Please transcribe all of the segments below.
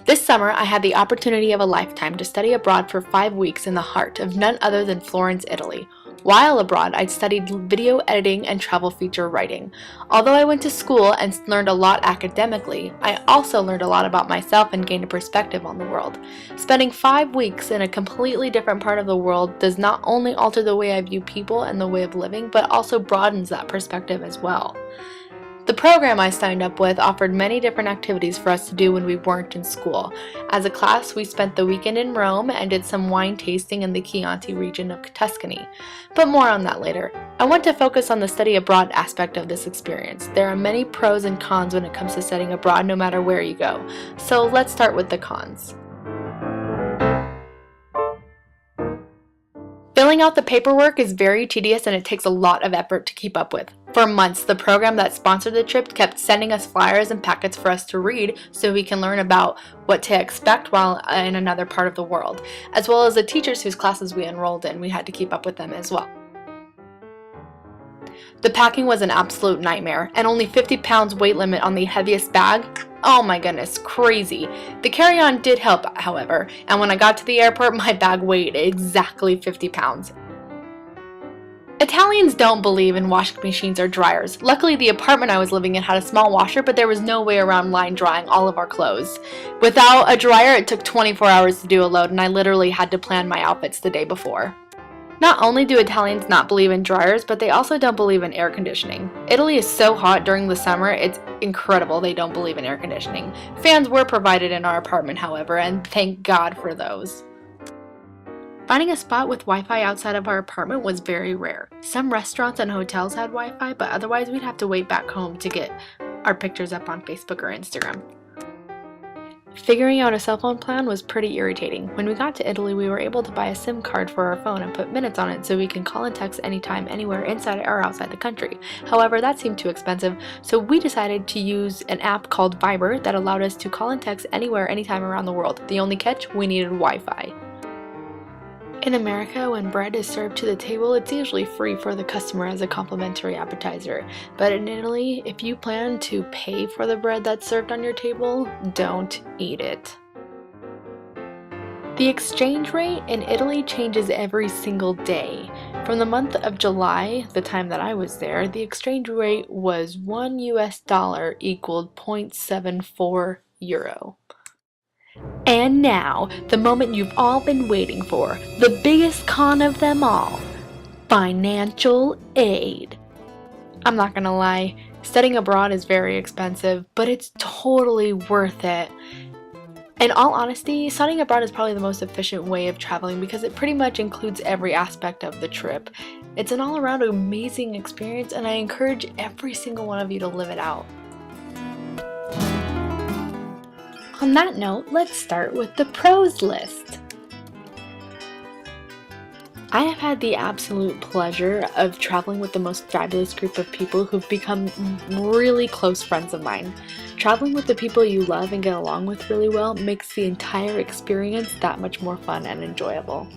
This summer, I had the opportunity of a lifetime to study abroad for 5 weeks in the heart of none other than Florence, Italy. While abroad, I studied video editing and travel feature writing. Although I went to school and learned a lot academically, I also learned a lot about myself and gained a perspective on the world. Spending 5 weeks in a completely different part of the world does not only alter the way I view people and the way of living, but also broadens that perspective as well. The program I signed up with offered many different activities for us to do when we weren't in school. As a class, we spent the weekend in Rome and did some wine tasting in the Chianti region of Tuscany. But more on that later. I want to focus on the study abroad aspect of this experience. There are many pros and cons when it comes to studying abroad no matter where you go. So let's start with the cons. Filling out the paperwork is very tedious and it takes a lot of effort to keep up with. For months, the program that sponsored the trip kept sending us flyers and packets for us to read so we can learn about what to expect while in another part of the world, as well as the teachers whose classes we enrolled in. We had to keep up with them as well. The packing was an absolute nightmare, and only 50 pounds weight limit on the heaviest bag? Oh my goodness, crazy. The carry-on did help, however, and when I got to the airport, my bag weighed exactly 50 pounds. Italians don't believe in washing machines or dryers. Luckily, the apartment I was living in had a small washer, but there was no way around line drying all of our clothes. Without a dryer, it took 24 hours to do a load, and I literally had to plan my outfits the day before. Not only do Italians not believe in dryers, but they also don't believe in air conditioning. Italy is so hot during the summer, it's incredible they don't believe in air conditioning. Fans were provided in our apartment, however, and thank God for those. Finding a spot with Wi-Fi outside of our apartment was very rare. Some restaurants and hotels had Wi-Fi, but otherwise we'd have to wait back home to get our pictures up on Facebook or Instagram. Figuring out a cell phone plan was pretty irritating. When we got to Italy, we were able to buy a SIM card for our phone and put minutes on it so we can call and text anytime, anywhere inside or outside the country. However, that seemed too expensive, so we decided to use an app called Viber that allowed us to call and text anywhere, anytime around the world. The only catch, we needed Wi-Fi. In America, when bread is served to the table, it's usually free for the customer as a complimentary appetizer. But in Italy, if you plan to pay for the bread that's served on your table, don't eat it. The exchange rate in Italy changes every single day. From the month of July, the time that I was there, the exchange rate was $1 equaled 0.74 euro. And now, the moment you've all been waiting for, the biggest con of them all, financial aid. I'm not gonna lie, studying abroad is very expensive, but it's totally worth it. In all honesty, studying abroad is probably the most efficient way of traveling because it pretty much includes every aspect of the trip. It's an all-around amazing experience, and I encourage every single one of you to live it out. On that note, let's start with the pros list. I have had the absolute pleasure of traveling with the most fabulous group of people who've become really close friends of mine. Traveling with the people you love and get along with really well makes the entire experience that much more fun and enjoyable.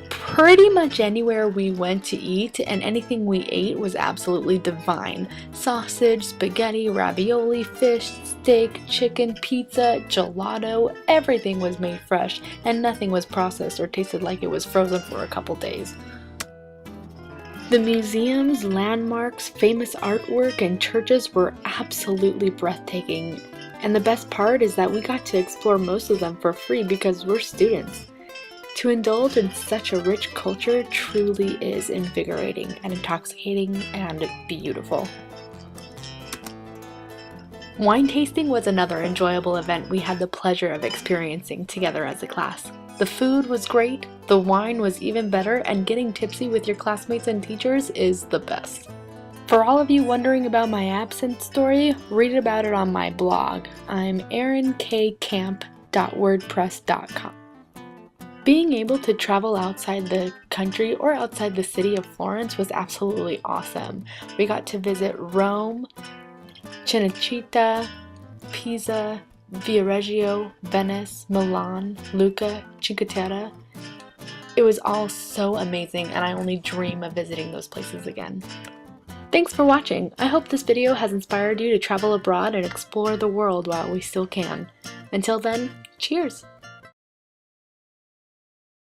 Pretty much anywhere we went to eat and anything we ate was absolutely divine. Sausage, spaghetti, ravioli, fish, steak, chicken, pizza, gelato, everything was made fresh and nothing was processed or tasted like it was frozen for a couple days. The museums, landmarks, famous artwork, and churches were absolutely breathtaking. And the best part is that we got to explore most of them for free because we're students. To indulge in such a rich culture truly is invigorating and intoxicating and beautiful. Wine tasting was another enjoyable event we had the pleasure of experiencing together as a class. The food was great, the wine was even better, and getting tipsy with your classmates and teachers is the best. For all of you wondering about my absence story, read about it on my blog. I'm erinkkcamp.wordpress.com. Being able to travel outside the country or outside the city of Florence was absolutely awesome. We got to visit Rome, Cinecittà, Pisa, Viareggio, Venice, Milan, Lucca, Cinque Terre. It was all so amazing, and I only dream of visiting those places again. Thanks for watching. I hope this video has inspired you to travel abroad and explore the world while we still can. Until then, cheers!